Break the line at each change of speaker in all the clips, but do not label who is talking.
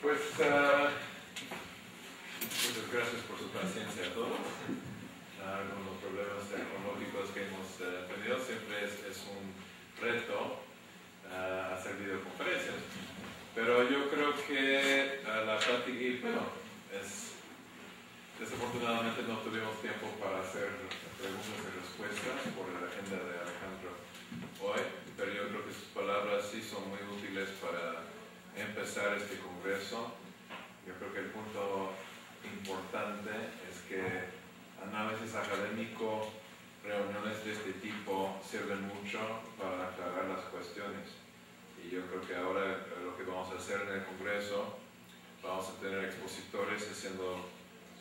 Pues muchas gracias por su paciencia a todos. Con los problemas tecnológicos que hemos tenido, siempre es un reto hacer videoconferencias. Pero yo creo que la plática, y bueno, desafortunadamente no tuvimos tiempo para hacer preguntas y respuestas por la agenda de Alejandro hoy, pero yo creo que sus palabras sí son muy útiles para empezar este congreso. Yo creo que el punto importante es que análisis académico, reuniones de este tipo sirven mucho para aclarar las cuestiones. Y yo creo que ahora lo que vamos a hacer en el congreso, vamos a tener expositores haciendo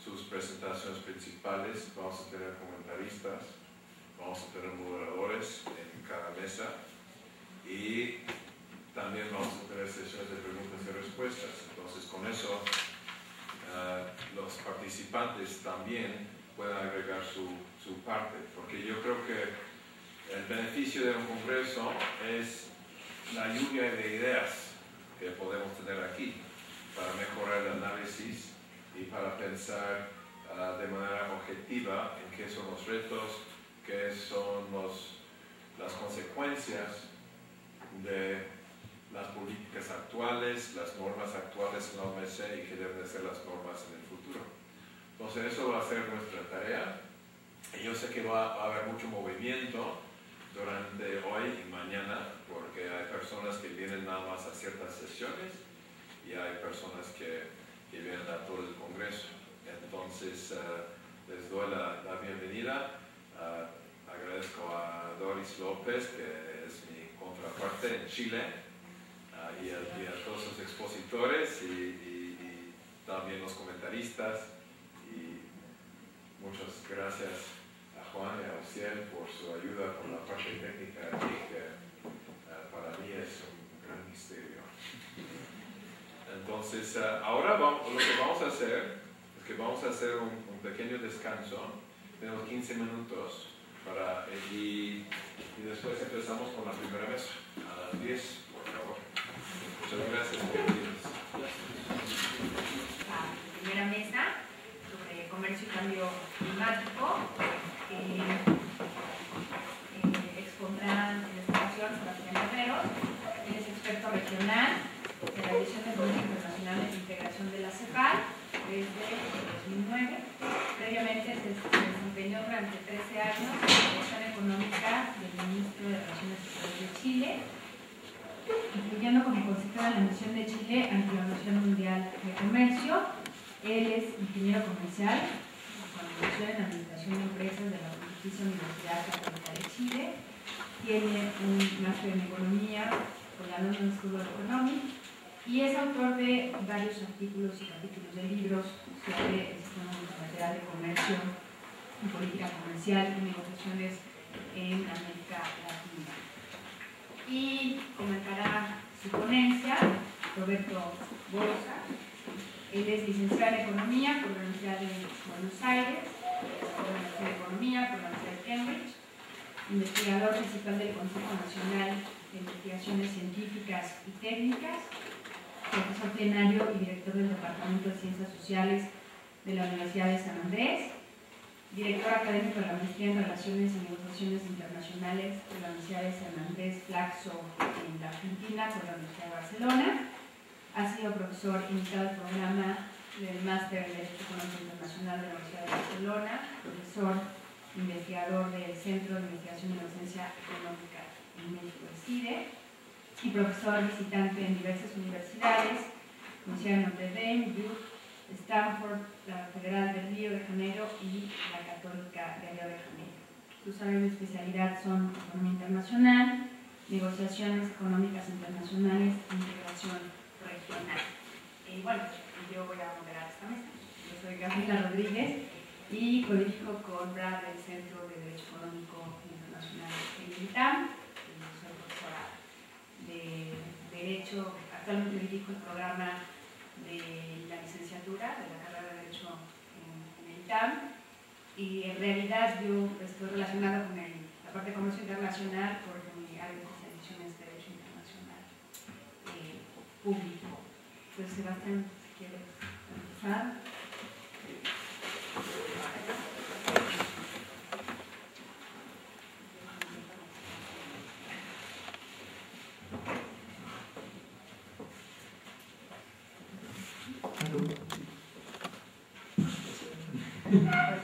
sus presentaciones principales, vamos a tener comentaristas, vamos a tener moderadores en cada mesa y también vamos a tener sesiones de preguntas y respuestas. Entonces, con eso, los participantes también pueden agregar su parte, porque yo creo que el beneficio de un congreso es la lluvia de ideas que podemos tener aquí para mejorar el análisis y para pensar de manera objetiva en qué son los retos, qué son las consecuencias de las políticas actuales, las normas actuales en la OMC y qué deben de ser las normas en el futuro. Entonces eso va a ser nuestra tarea y yo sé que va a haber mucho movimiento durante hoy y mañana porque hay personas que vienen nada más a ciertas sesiones y hay personas que vienen a todo el congreso. Entonces les doy la bienvenida. Agradezco a Doris López, que es mi contraparte en Chile, y a todos los expositores y también los comentaristas. Y muchas gracias a Juan y a Uciel por su ayuda con la parte técnica aquí, que para mí es un gran misterio. Entonces, ahora lo que vamos a hacer es que vamos a hacer un pequeño descanso. Tenemos 15 minutos y después empezamos con la primera mesa. A las 10, por favor. Muchas gracias.
La primera mesa sobre comercio y cambio climático expondrán en esta ocasión Sebastián Guerrero. Él es experto regional de la Dirección de Política Internacional de Integración de la CEPAL desde 2009. Previamente se desempeñó durante 13 años en la Dirección Económica del Ministro de Relaciones Exteriores de Chile, incluyendo como consejero de la misión de Chile ante la Organización Mundial de Comercio. Él es ingeniero comercial con formación en Administración de Empresas de la Pontificia Universidad Católica de Chile. Tiene un máster en Economía por la London School of Economics y es autor de varios artículos y capítulos de libros sobre el sistema multilateral de comercio y política comercial y negociaciones en América Latina. Y comentará su ponencia Roberto Borsa. Él es licenciado en Economía por la Universidad de Buenos Aires, por la Universidad de Economía por la Universidad de Cambridge, investigador principal del Consejo Nacional de Investigaciones Científicas y Técnicas, profesor plenario y director del Departamento de Ciencias Sociales de la Universidad de San Andrés, director académico de la Maestría en Relaciones y Negociaciones Internacionales de la Universidad de San Andrés Flaxo en la Argentina por la Universidad de Barcelona. Ha sido profesor invitado al programa del Máster en Derecho Económico Internacional de la Universidad de Barcelona, profesor investigador del Centro de Investigación y Docencia Económica en México, CIDE, y profesor visitante en diversas universidades, Universidad de Notre Dame, Duke, Stanford, la Federal de Río de Janeiro y la Católica de Río de Janeiro. Sus áreas de especialidad son economía internacional, negociaciones económicas internacionales e integración regional. Bueno, yo voy a moderar esta mesa. Yo soy Gabriela Rodríguez y codifico con Brad del Centro de Derecho Económico Internacional en el ITAM. Soy profesora de Derecho, actualmente dirijo el programa de la licenciatura de la carrera de Derecho en el ITAM, y en realidad yo estoy relacionada con la parte de comercio internacional porque mi área de especialización es Derecho Internacional Público. Pues Sebastián, si quiere empezar.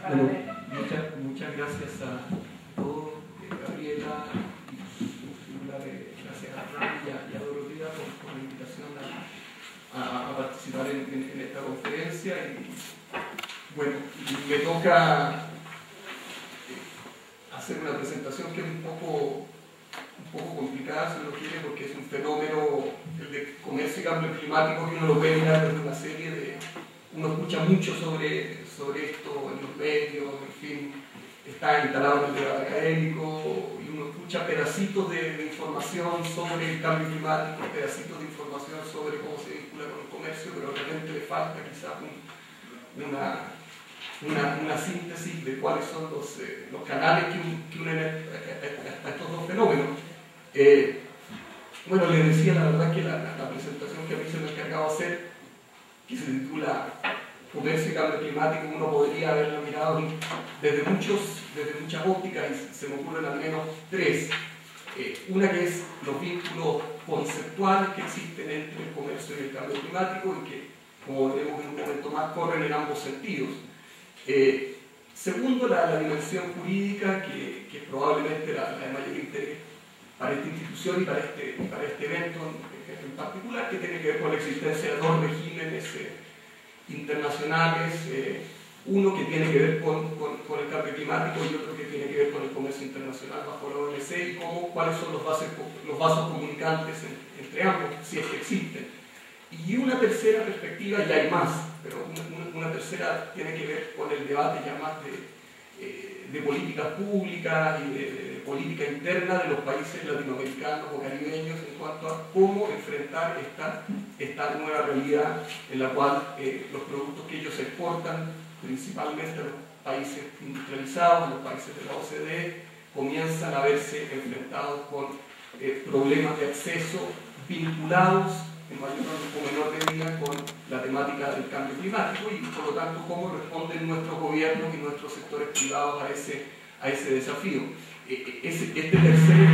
Bueno, muchas gracias a todos, Gabriela, gracias a Fran y a Dorotea por la invitación a participar en esta conferencia. Y bueno, me toca hacer una presentación que es un poco complicada, si uno quiere, porque es un fenómeno, el de comercio y cambio climático, que uno lo puede mirar desde una serie de... Uno escucha mucho sobre esto en los medios, en fin, está instalado en el debate académico y uno escucha pedacitos de información sobre el cambio climático, pedacitos de información sobre cómo se vincula con el comercio, pero de repente le falta quizás una síntesis de cuáles son los canales que unen a estos dos fenómenos. Bueno, les decía la verdad que la presentación que a mí se me ha encargado hacer, que se titula Comercio y Cambio Climático, uno podría haberlo mirado desde muchas ópticas y se me ocurren al menos tres. Una que es los vínculos conceptuales que existen entre el comercio y el cambio climático y que, como veremos en un momento más, corren en ambos sentidos. Segundo, la dimensión jurídica, que es probablemente la de mayor interés para esta institución y para este evento en particular, que tiene que ver con la existencia de dos regímenes internacionales, uno que tiene que ver con el cambio climático y otro que tiene que ver con el comercio internacional bajo la OMC y cuáles son los vasos comunicantes entre ambos, si es que existen. Y una tercera perspectiva, y hay más, pero una tercera tiene que ver con el debate ya más de políticas públicas y de política interna de los países latinoamericanos o caribeños en cuanto a cómo enfrentar esta nueva realidad en la cual los productos que ellos exportan, principalmente a los países industrializados, a los países de la OCDE, comienzan a verse enfrentados con problemas de acceso vinculados en mayor o menor medida con la temática del cambio climático y por lo tanto cómo responden nuestros gobiernos y nuestros sectores privados a ese desafío. Este tercer...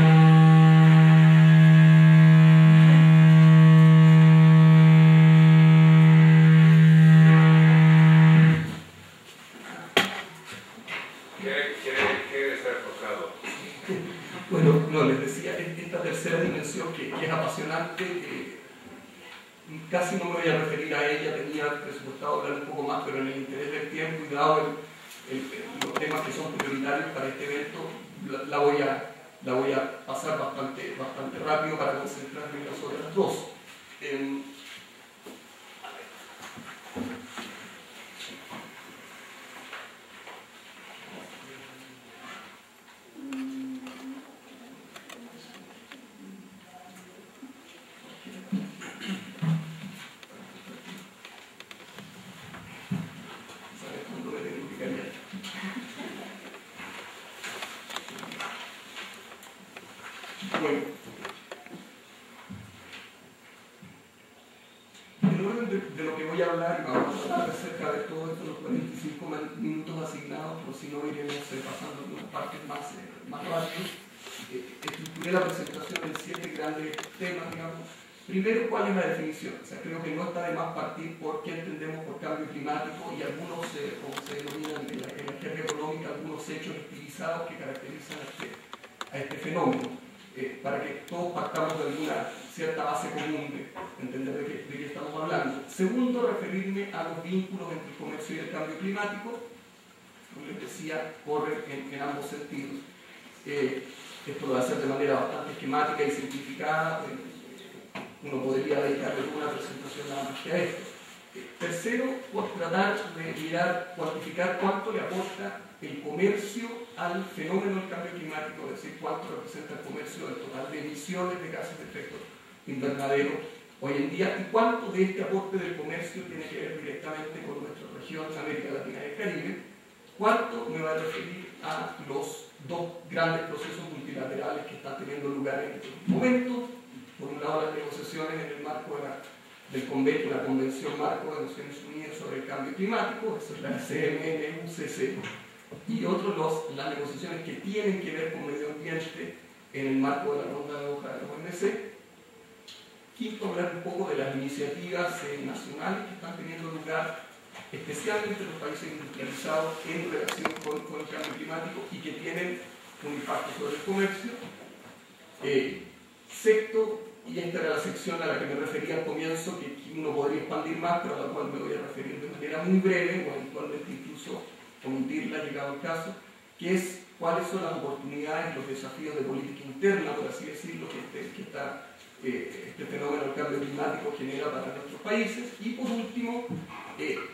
Bueno, no, les decía, esta tercera dimensión que es apasionante, casi no me voy a referir a ella, tenía presupuestado hablar un poco más, pero en el interés del tiempo y dado los temas que son prioritarios para este evento, la voy a pasar bastante rápido para concentrarme en las otras dos. Bueno, el orden de lo que voy a hablar, y vamos a hablar acerca de todo esto en los 45 minutos asignados, por si no iremos pasando algunas partes más rápido. Estructuré la presentación en 7 grandes temas, digamos. Primero, ¿cuál es la definición? O sea, creo que no está de más partir por qué entendemos por cambio climático y algunos, como se denominan en la jerga económica, algunos hechos estilizados que caracterizan a este fenómeno. Para que todos partamos de alguna cierta base común de entender de qué estamos hablando. Segundo, referirme a los vínculos entre el comercio y el cambio climático. Como les decía, corren en ambos sentidos. Esto lo va a hacer de manera bastante esquemática y simplificada. Uno podría dedicarle una presentación nada más que a esto. Tercero, por tratar de mirar, cuantificar cuánto le aporta el comercio al fenómeno del cambio climático, es decir, cuánto representa el comercio del total de emisiones de gases de efecto invernadero hoy en día y cuánto de este aporte del comercio tiene que ver directamente con nuestra región, América Latina y el Caribe, cuánto me va a referir a los dos grandes procesos multilaterales que están teniendo lugar en estos momentos. Por un lado, las negociaciones en el marco de la del convenio, la Convención Marco de Naciones Unidas sobre el Cambio Climático, eso es la CMNUCC, y otros las negociaciones que tienen que ver con medio ambiente en el marco de la ronda de hoja de la OMC. Quinto, hablar un poco de las iniciativas nacionales que están teniendo lugar, especialmente en los países industrializados, en relación con el cambio climático y que tienen un impacto sobre el comercio. Sexto, y esta era la sección a la que me refería al comienzo, que uno podría expandir más, pero a la cual me voy a referir de manera muy breve, o eventualmente incluso omitirla llegado el caso, que es cuáles son las oportunidades, los desafíos de política interna, por así decirlo, que este fenómeno del cambio climático genera para nuestros países. Y por último,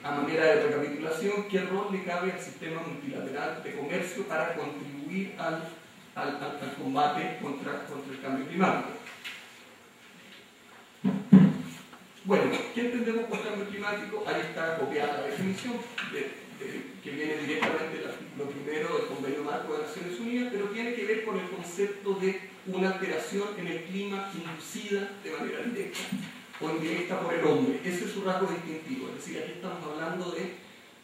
a manera de recapitulación, qué rol le cabe al sistema multilateral de comercio para contribuir al combate contra el cambio climático. Bueno, ¿qué entendemos por cambio climático? Ahí está copiada la definición que viene directamente del artículo 1 del Convenio Marco de Naciones Unidas, pero tiene que ver con el concepto de una alteración en el clima inducida de manera directa o indirecta por el hombre. Ese es su rasgo distintivo, es decir, aquí estamos hablando de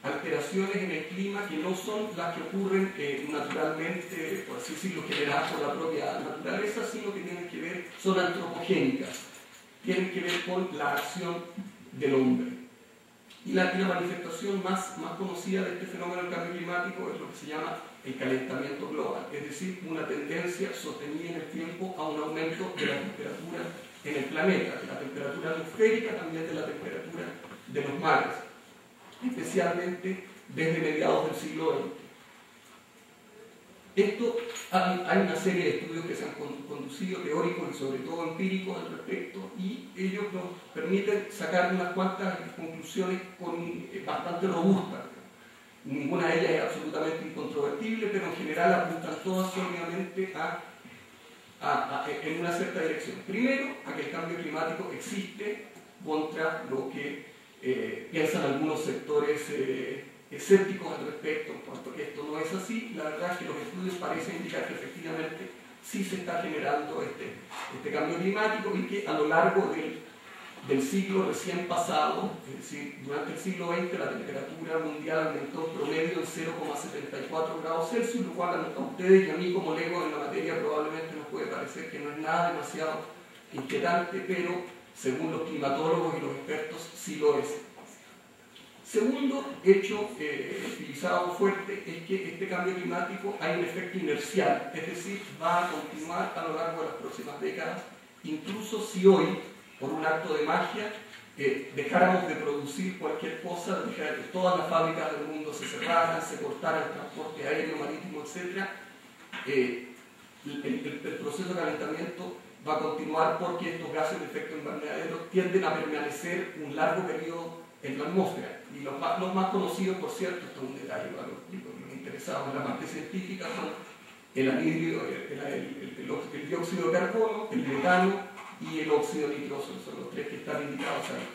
alteraciones en el clima que no son las que ocurren naturalmente, por así decirlo, generadas por la propia naturaleza, sino que tienen que ver, son antropogénicas, tienen que ver con la acción del hombre. Y la manifestación más conocida de este fenómeno del cambio climático es lo que se llama el calentamiento global, es decir, una tendencia sostenida en el tiempo a un aumento de la temperatura en el planeta, de la temperatura atmosférica, también de la temperatura de los mares, especialmente desde mediados del siglo XX. Hay una serie de estudios que se han conducido, teóricos y sobre todo empíricos al respecto, y ellos nos permiten sacar unas cuantas conclusiones bastante robustas. Ninguna de ellas es absolutamente incontrovertible, pero en general apuntan todas sólidamente en una cierta dirección. Primero, a que el cambio climático existe, contra lo que piensan algunos sectores escépticos al respecto, en cuanto a que esto no es así. La verdad es que los estudios parecen indicar que efectivamente sí se está generando este cambio climático y que a lo largo del siglo recién pasado, es decir, durante el siglo XX, la temperatura mundial aumentó en promedio en 0,74 grados Celsius, lo cual a ustedes y a mí como lego en la materia probablemente nos puede parecer que no es nada demasiado inquietante, pero según los climatólogos y los expertos sí lo es. Segundo hecho utilizado fuerte es que este cambio climático hay un efecto inercial, es decir, va a continuar a lo largo de las próximas décadas, incluso si hoy, por un acto de magia, dejáramos de producir cualquier cosa, dejar que todas las fábricas del mundo se cerraran, se cortara el transporte aéreo, marítimo, etc., el proceso de calentamiento va a continuar porque estos gases de efecto invernadero tienden a permanecer un largo periodo en la atmósfera. Y los más conocidos, por cierto, esto es un detalle para los interesados en la parte científica, son el anhídrido, el dióxido de carbono, el metano y el óxido nitroso, son los tres que están indicados ahí.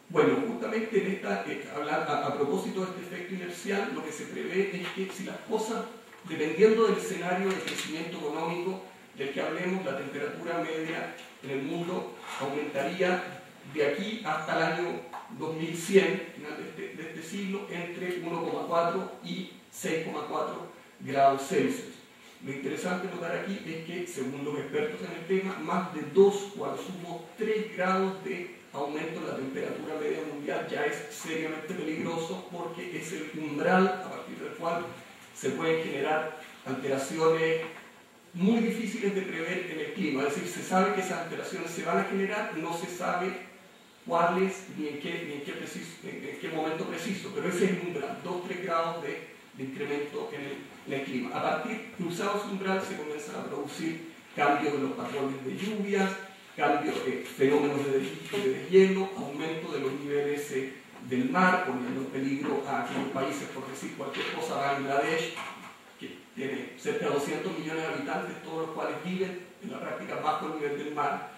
Bueno, justamente a propósito de este efecto inercial, lo que se prevé es que si las cosas, dependiendo del escenario de crecimiento económico del que hablemos, la temperatura media en el mundo aumentaría de aquí hasta el año 2100, final de este siglo, entre 1,4 y 6,4 grados Celsius. Lo interesante notar aquí es que, según los expertos en el tema, más de 2 o al sumo 3 grados de aumento de la temperatura media mundial ya es seriamente peligroso, porque es el umbral a partir del cual se pueden generar alteraciones muy difíciles de prever en el clima. Es decir, se sabe que esas alteraciones se van a generar, no se sabe cuáles ni en qué momento preciso, pero ese es el umbral, 2-3 grados de incremento en el clima. A partir, cruzado ese umbral, se comienzan a producir cambios en los patrones de lluvias, cambios, fenómenos de deshielo, aumento de los niveles del mar, poniendo en peligro a aquellos países, por decir cualquier cosa, Bangladesh, que tiene cerca de 200 millones de habitantes, todos los cuales viven en la práctica bajo el nivel del mar.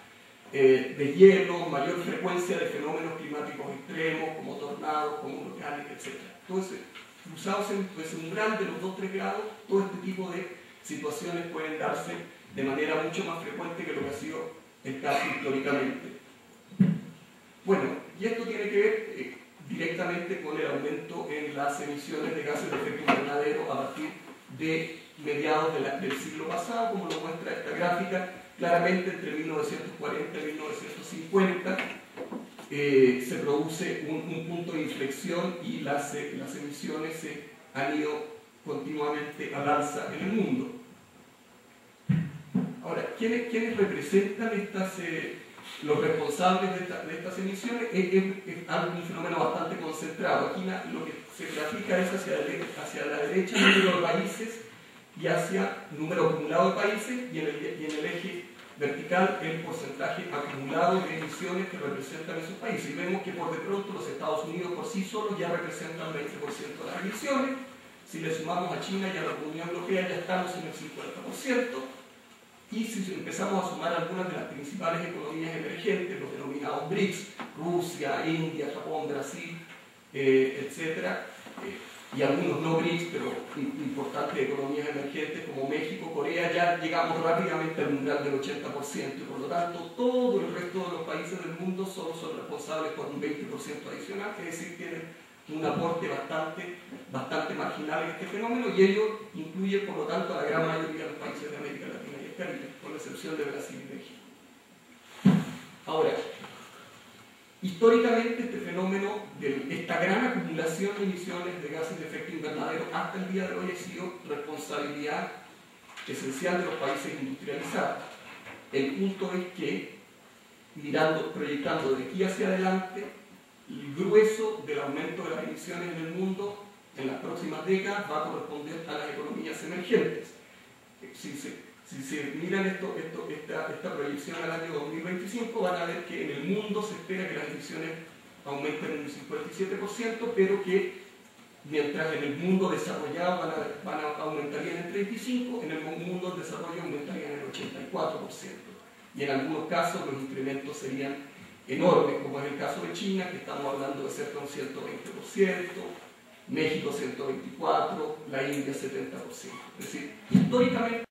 Deshielo, mayor frecuencia de fenómenos climáticos extremos, como tornados, como huracanes, etc. Entonces, cruzados en ese umbral de los 2-3 grados, todo este tipo de situaciones pueden darse de manera mucho más frecuente que lo que ha sido el caso históricamente. Y esto tiene que ver directamente con el aumento en las emisiones de gases de efecto invernadero a partir de mediados del siglo pasado, como lo muestra esta gráfica. Claramente entre 1940 y 1950 se produce un punto de inflexión y las emisiones se han ido continuamente al alza en el mundo. Ahora, ¿quiénes representan los responsables de estas emisiones? Es un fenómeno bastante concentrado. Aquí lo que se grafica es hacia la derecha el número de países y hacia el número acumulado de países, y en el eje vertical el porcentaje acumulado de emisiones que representan esos países. Y vemos que por de pronto los Estados Unidos por sí solos ya representan 20% de las emisiones. Si le sumamos a China y a la Unión Europea ya estamos en el 50%. Y si empezamos a sumar algunas de las principales economías emergentes, los denominados BRICS, Rusia, India, Japón, Brasil, etc., y algunos no BRICS, pero importantes economías emergentes como México, Corea, ya llegamos rápidamente al umbral del 80%, y por lo tanto todo el resto de los países del mundo solo son responsables por un 20% adicional, es decir, tienen un aporte bastante marginal en este fenómeno, y ello incluye por lo tanto a la gran mayoría de los países de América Latina y el Caribe, con la excepción de Brasil y México. Ahora, históricamente este fenómeno de esta gran acumulación de emisiones de gases de efecto invernadero hasta el día de hoy ha sido responsabilidad esencial de los países industrializados. El punto es que, proyectando de aquí hacia adelante, el grueso del aumento de las emisiones en el mundo en las próximas décadas va a corresponder a las economías emergentes. Si se miran esta proyección al año 2025, van a ver que en el mundo se espera que las emisiones aumenten en un 57%, pero que mientras en el mundo desarrollado aumentarían en 35%, en el mundo en desarrollo aumentarían en 84%. Y en algunos casos los incrementos serían enormes, como es el caso de China, que estamos hablando de cerca de un 120%, México 124%, la India 70%. Es decir, históricamente